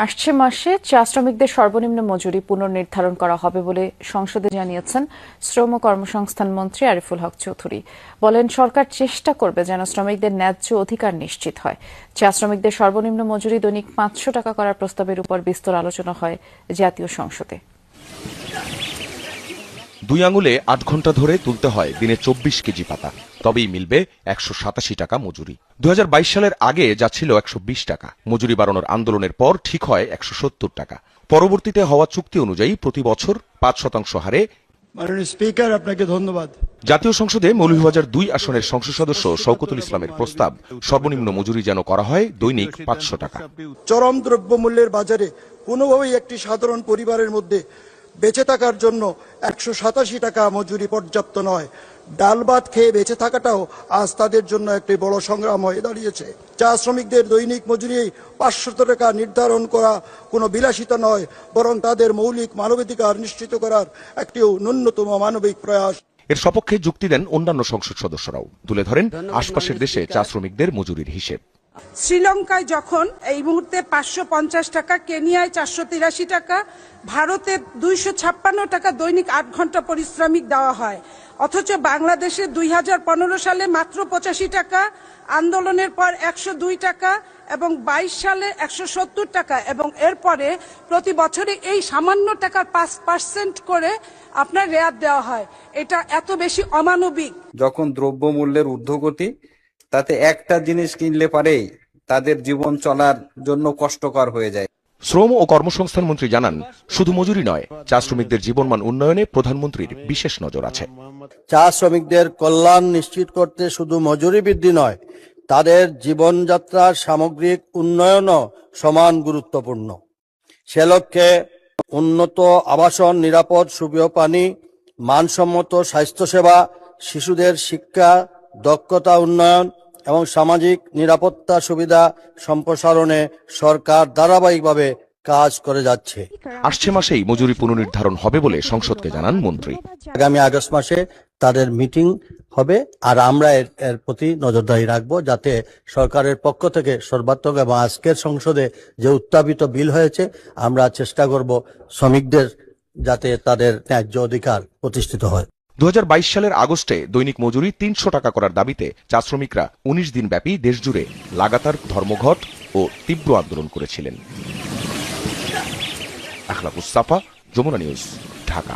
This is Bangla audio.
আসছে মাসে চা শ্রমিকদের সর্বনিম্ন মজুরি পুনর্নির্ধারণ করা হবে বলে সংসদে জানিয়েছেন শ্রম ও কর্মসংস্থান মন্ত্রী আরিফুল হক চৌধুরী। বলেন, সরকার চেষ্টা করবে যেন শ্রমিকদের ন্যায্য অধিকার নিশ্চিত হয়। চা শ্রমিকদের সর্বনিম্ন মজুরি দৈনিক 500 টাকা করার প্রস্তাবের উপর বিস্তর আলোচনা হয় জাতীয় সংসদে। 2 আঙুলে 8 ঘন্টা ধরে তুলতে হয় দিনে 24 কেজি পাতা, তবেই মিলবে 187 টাকা মজুরি। 2022 সালের আগে যা ছিল 120 টাকা। মজুরি বাড়ানোর আন্দোলনের পর ঠিক হয় 170 টাকা। পরবর্তীতে হওয়া চুক্তি অনুযায়ী প্রতি বছর 5% হারে। মাননীয় স্পিকার, আপনাকে ধন্যবাদ। জাতীয় সংসদে মৌলভীবাজার 2 আসনের সংসদ সদস্য শওকতুল ইসলামের প্রস্তাব, সর্বনিম্ন মজুরি যেন করা হয় দৈনিক 500 টাকা। চরম দ্রব্যমূল্যের বাজারে কোনোভাবেই একটি সাধারণ পরিবারের মধ্যে বেঁচে থাকার জন্য 187 টাকা মজুরি পর্যাপ্ত নয়। ডাল ভাত খেয়ে বেঁচে থাকাটাও আজ তাদের জন্য একটি বড় সংগ্রাম হয়ে দাঁড়িয়েছে। চা শ্রমিকদের দৈনিক মজুরি 500 টাকা নির্ধারণ করা কোনো বিলাসিতা নয়, বরং তাদের মৌলিক মানবাধিকার নিশ্চিত করার একটি ন্যূনতম মানবিক প্রয়াস। এর সপক্ষে যুক্তি দেন অন্যান্য সংসদ সদস্যরাও। তুলে ধরেন আশপাশের দেশে চা শ্রমিকদের মজুরির হিসেব। শ্রীলঙ্কায় যখন এই মুহূর্তে 550 টাকা, কেনিয়ায় 483 টাকা, ভারতে 256 টাকা দৈনিক 8 ঘন্টা পরিশ্রমিক দেওয়া হয়, অথচ বাংলাদেশে 2015 সালে মাত্র 85 টাকা, আন্দোলনের পর 102 টাকা এবং 22 সালে 170 টাকা, এবং এরপরে প্রতি বছরে এই সামান্য টাকার 5% করে আপনার রেয়াত দেওয়া হয়। এটা এত বেশি অমানবিক। যখন দ্রব্যমূল্যের ঊর্ধ্বগতি, তাতে একটা জিনিস কিনলে পারেই তাদের জীবন চলার জন্য কষ্টকর হয়ে যায়। শ্রম ও কর্মসংস্থান মন্ত্রী জানান, শুধু মজুরি নয়, চা শ্রমিকদের জীবনমান উন্নয়নে প্রধানমন্ত্রীর বিশেষ নজর আছে। চা শ্রমিকদের কল্যাণ নিশ্চিত করতে শুধু মজুরি বৃদ্ধি নয়, তাদের জীবনযাত্রার সামগ্রিক উন্নয়নও সমান গুরুত্বপূর্ণ। সে লক্ষ্যে উন্নত আবাসন, নিরাপদ সুপেয় পানি, মানসম্মত স্বাস্থ্যসেবা, শিশুদের শিক্ষা, দক্ষতা উন্নয়ন এবং সামাজিক নিরাপত্তা সুবিধা সম্প্রসারণে সরকার ধারাবাহিকভাবে কাজ করে যাচ্ছে। আসছে মাসেই মজুরি পুনর্নির্ধারণ হবে বলে সংসদকে জানান মন্ত্রী। আগামী আগস্ট মাসে তাদের মিটিং হবে, আর আমরা এর প্রতি নজরদারি রাখবো যাতে সরকারের পক্ষ থেকে সর্বাত্মক, এবং আজকের সংসদে যে উত্থাপিত বিল হয়েছে, আমরা চেষ্টা করব শ্রমিকদের যাতে তাদের ন্যায্য অধিকার প্রতিষ্ঠিত হয়। 2022 সালের আগস্টে দৈনিক মজুরি 300 টাকা করার দাবিতে চা শ্রমিকরা 19 দিন ব্যাপী দেশজুড়ে লাগাতার ধর্মঘট ও তীব্র আন্দোলন করেছিলেন। আখলাকুস সাফা, যমুনা নিউজ, ঢাকা।